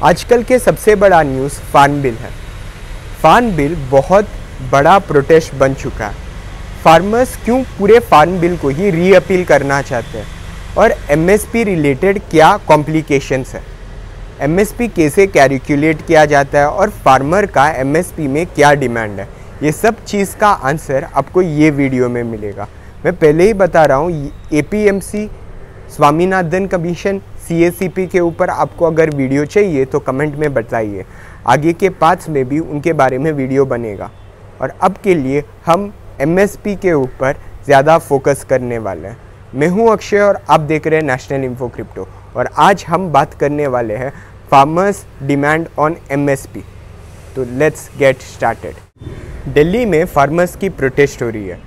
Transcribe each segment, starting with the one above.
आजकल के सबसे बड़ा न्यूज़ फार्म बिल है। फार्म बिल बहुत बड़ा प्रोटेस्ट बन चुका है। फार्मर्स क्यों पूरे फार्म बिल को ही रीअपील करना चाहते हैं और एमएसपी रिलेटेड क्या कॉम्प्लिकेशंस है, एमएसपी कैसे कैलकुलेट किया जाता है और फार्मर का एमएसपी में क्या डिमांड है, ये सब चीज़ का आंसर आपको ये वीडियो में मिलेगा। मैं पहले ही बता रहा हूँ, एपीएमसी, स्वामीनाथन कमीशन, सीएसीपी के ऊपर आपको अगर वीडियो चाहिए तो कमेंट में बताइए, आगे के पार्ट्स में भी उनके बारे में वीडियो बनेगा। और अब के लिए हम एमएसपी के ऊपर ज़्यादा फोकस करने वाले हैं। मैं हूं अक्षय और आप देख रहे हैं नेशनल इन्फो क्रिप्टो, और आज हम बात करने वाले हैं फार्मर्स डिमांड ऑन एमएसपी। तो लेट्स गेट स्टार्टेड। दिल्ली में फार्मर्स की प्रोटेस्ट हो रही है।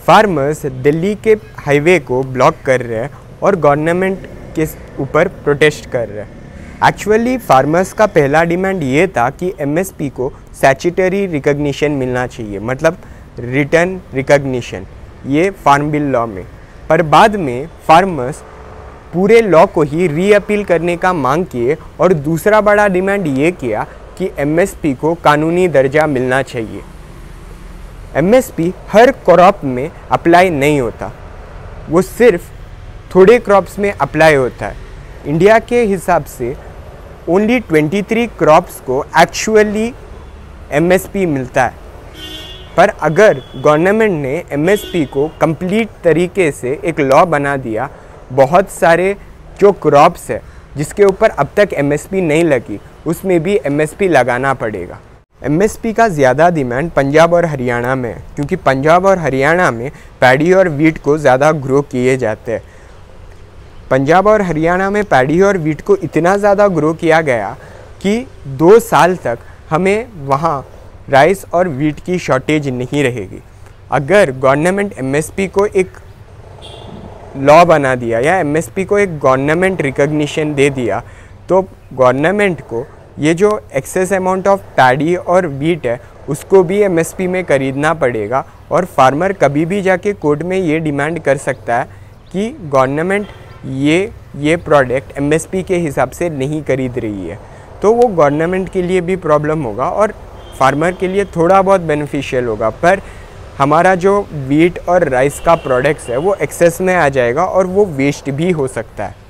फार्मर्स दिल्ली के हाईवे को ब्लॉक कर रहे हैं और गवर्नमेंट के ऊपर प्रोटेस्ट कर रहे हैं। एक्चुअली फार्मर्स का पहला डिमांड ये था कि एमएसपी को स्टैट्यूटरी रिकॉग्निशन मिलना चाहिए, मतलब रिटर्न रिकॉग्निशन, ये फार्म बिल लॉ में। पर बाद में फार्मर्स पूरे लॉ को ही रीअपील करने का मांग किए और दूसरा बड़ा डिमांड ये किया कि एमएसपी को कानूनी दर्जा मिलना चाहिए। एमएसपी हर क्रॉप में अप्लाई नहीं होता, वो सिर्फ थोड़े क्रॉप्स में अप्लाई होता है। इंडिया के हिसाब से ओनली 23 क्रॉप्स को एक्चुअली एमएसपी मिलता है। पर अगर गवर्नमेंट ने एमएसपी को कंप्लीट तरीके से एक लॉ बना दिया, बहुत सारे जो क्रॉप्स है जिसके ऊपर अब तक एमएसपी नहीं लगी, उसमें भी एमएसपी लगाना पड़ेगा। एमएसपी का ज़्यादा डिमांड पंजाब और हरियाणा में है, क्योंकि पंजाब और हरियाणा में पैडी और वीट को ज़्यादा ग्रो किए जाते हैं। पंजाब और हरियाणा में पैडी और वीट को इतना ज़्यादा ग्रो किया गया कि 2 साल तक हमें वहाँ राइस और वीट की शॉर्टेज नहीं रहेगी। अगर गवर्नमेंट एमएसपी को एक लॉ बना दिया या एमएसपी को एक गवर्नमेंट रिकॉग्निशन दे दिया, तो गवर्नमेंट को ये जो एक्सेस अमाउंट ऑफ पैडी और वीट है उसको भी एमएसपी में खरीदना पड़ेगा, और फार्मर कभी भी जाके कोर्ट में ये डिमांड कर सकता है कि गवर्नमेंट ये प्रोडक्ट एमएसपी के हिसाब से नहीं खरीद रही है। तो वो गवर्नमेंट के लिए भी प्रॉब्लम होगा और फार्मर के लिए थोड़ा बहुत बेनिफिशियल होगा, पर हमारा जो वीट और राइस का प्रोडक्ट्स है वो एक्सेस में आ जाएगा और वो वेस्ट भी हो सकता है।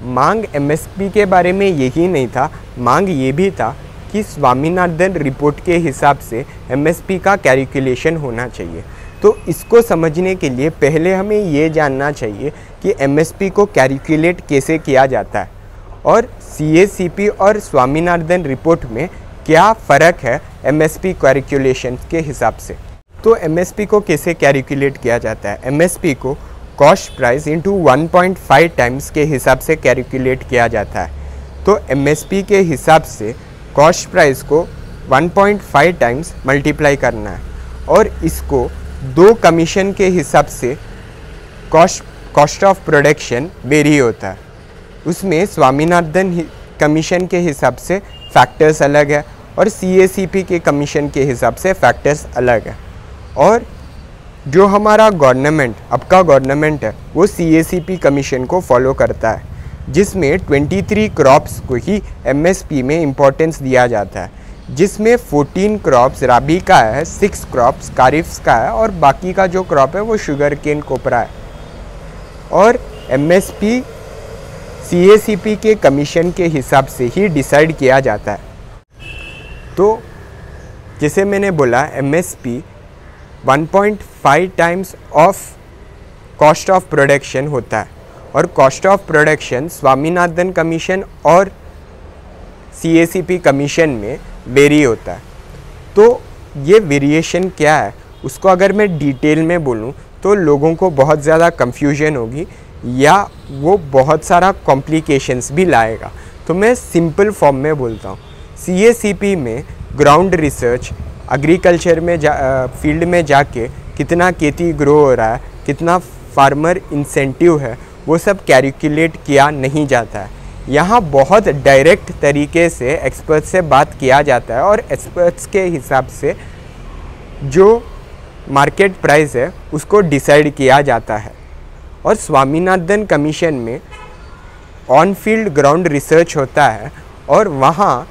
मांग एमएसपी के बारे में यही नहीं था, मांग ये भी था कि स्वामीनाथन रिपोर्ट के हिसाब से एमएसपी का कैलकुलेशन होना चाहिए। तो इसको समझने के लिए पहले हमें ये जानना चाहिए कि एमएसपी को कैलकुलेट कैसे किया जाता है और सीएसीपी और स्वामीनाथन रिपोर्ट में क्या फ़र्क है एमएसपी कैलकुलेशन के हिसाब से। तो एमएसपी को कैसे कैलकुलेट किया जाता है? एमएसपी को कॉस्ट प्राइस इंटू 1.5 टाइम्स के हिसाब से कैलकुलेट किया जाता है। तो एमएसपी के हिसाब से कॉस्ट प्राइस को 1.5 टाइम्स मल्टीप्लाई करना है और इसको 2 कमीशन के हिसाब से कॉस्ट ऑफ प्रोडक्शन वेरी होता है। उसमें स्वामीनाथन कमीशन के हिसाब से फैक्टर्स अलग है और सीएसीपी के कमीशन के हिसाब से फैक्टर्स अलग है। और जो हमारा गवर्नमेंट, अब का गवर्नमेंट है, वो सीएसीपी कमीशन को फॉलो करता है, जिसमें 23 क्रॉप्स को ही एमएसपी में इम्पोर्टेंस दिया जाता है, जिसमें 14 क्रॉप्स राबी का है, 6 क्रॉप्स कारिफ्स का है और बाकी का जो क्रॉप है वो शुगर केन कोपरा है। और एमएसपी सीएसीपी के कमीशन के हिसाब से ही डिसाइड किया जाता है। तो जैसे मैंने बोला, MSP 1.5 times of cost of production होता है और cost of production Swaminathan commission और सीएसीपी कमीशन में वेरी होता है। तो ये वेरिएशन क्या है, उसको अगर मैं डिटेल में बोलूँ तो लोगों को बहुत ज़्यादा कंफ्यूजन होगी या वो बहुत सारा कॉम्प्लिकेशंस भी लाएगा। तो मैं सिंपल फॉर्म में बोलता हूँ। सीएसीपी में ग्राउंड रिसर्च, एग्रीकल्चर में फील्ड में जाके कितना खेती ग्रो हो रहा है, कितना फार्मर इंसेंटिव है, वो सब कैलकुलेट किया नहीं जाता है। यहाँ बहुत डायरेक्ट तरीके से एक्सपर्ट से बात किया जाता है और एक्सपर्ट्स के हिसाब से जो मार्केट प्राइस है उसको डिसाइड किया जाता है। और स्वामीनाथन कमीशन में ऑन फील्ड ग्राउंड रिसर्च होता है और वहाँ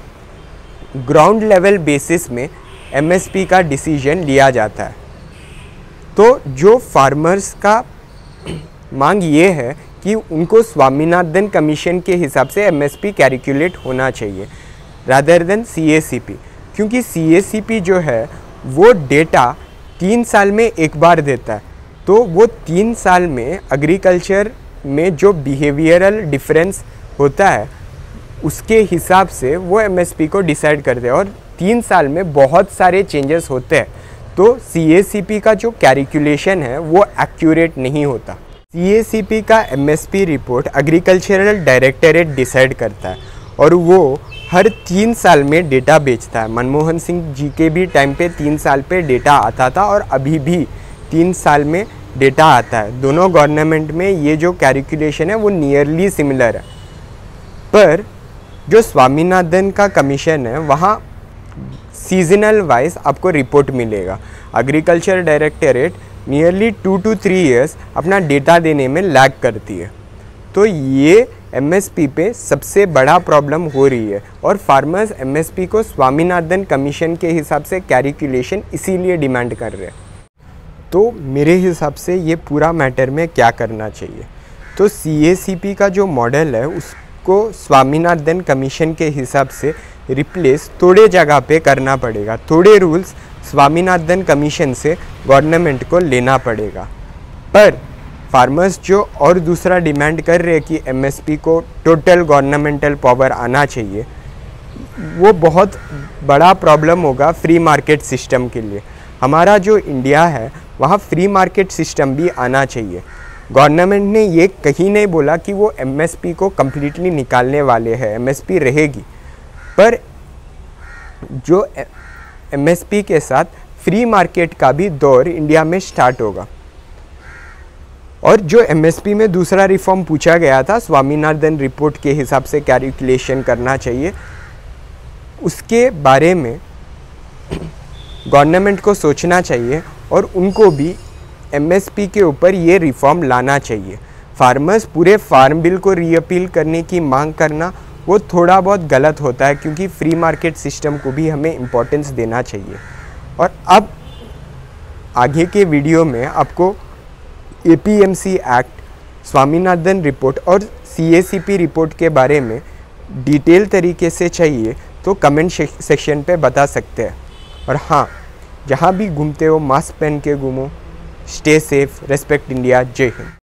ग्राउंड लेवल बेसिस में एमएसपी का डिसीजन लिया जाता है। तो जो फार्मर्स का मांग ये है कि उनको स्वामीनाथन कमीशन के हिसाब से एमएसपी कैलकुलेट होना चाहिए रादर देन सीएसीपी, क्योंकि सीएसीपी जो है वो डेटा 3 साल में एक बार देता है। तो वो 3 साल में एग्रीकल्चर में जो बिहेवियरल डिफरेंस होता है उसके हिसाब से वो एमएसपी को डिसाइड करते हैं, और 3 साल में बहुत सारे चेंजेस होते हैं। तो सीएसीपी का जो कैलकुलेशन है वो एक्यूरेट नहीं होता। सीएसीपी का MSP report agricultural directorate decide करता है और वो हर 3 साल में डेटा बेचता है। मनमोहन सिंह जी के भी टाइम पे 3 साल पे डेटा आता था और अभी भी 3 साल में डेटा आता है। दोनों गवर्नमेंट में ये जो कैलकुलेशन है वो नियरली सिमिलर है। पर जो स्वामीनाथन का कमीशन है वहाँ सीजनल वाइज आपको रिपोर्ट मिलेगा। Agriculture directorate nearly 2 to 3 years अपना डेटा देने में लैग करती है। तो ये एमएसपी पे सबसे बड़ा प्रॉब्लम हो रही है और फार्मर्स एमएसपी को स्वामीनाथन कमीशन के हिसाब से कैलकुलेशन इसीलिए डिमांड कर रहे हैं। तो मेरे हिसाब से ये पूरा मैटर में क्या करना चाहिए, तो सीएसीपी का जो मॉडल है उसको स्वामीनाथन कमीशन के हिसाब से रिप्लेस थोड़े जगह पे करना पड़ेगा। थोड़े रूल्स स्वामीनाथन कमीशन से गवर्नमेंट को लेना पड़ेगा। पर फार्मर्स जो और दूसरा डिमांड कर रहे हैं कि एमएसपी को टोटल गवर्नमेंटल पावर आना चाहिए, वो बहुत बड़ा प्रॉब्लम होगा फ्री मार्केट सिस्टम के लिए। हमारा जो इंडिया है वहाँ फ्री मार्केट सिस्टम भी आना चाहिए। गवर्नमेंट ने ये कहीं नहीं बोला कि वो एमएसपी को कम्प्लीटली निकालने वाले हैं, एमएसपी रहेगी। पर जो एमएसपी के साथ फ्री मार्केट का भी दौर इंडिया में स्टार्ट होगा। और जो एमएसपी में दूसरा रिफॉर्म पूछा गया था, स्वामीनाथन रिपोर्ट के हिसाब से कैलकुलेशन करना चाहिए, उसके बारे में गवर्नमेंट को सोचना चाहिए और उनको भी एमएसपी के ऊपर ये रिफॉर्म लाना चाहिए। फार्मर्स पूरे फार्म बिल को रीअपील करने की मांग करना वो थोड़ा बहुत गलत होता है, क्योंकि फ्री मार्केट सिस्टम को भी हमें इम्पोर्टेंस देना चाहिए। और अब आगे के वीडियो में आपको एपीएमसी एक्ट, स्वामीनाथन रिपोर्ट और सीएसीपी रिपोर्ट के बारे में डिटेल तरीके से चाहिए तो कमेंट सेक्शन पे बता सकते हैं। और हाँ, जहाँ भी घूमते हो मास्क पहन के घूमो। Stay safe, respect India. जय हिंद।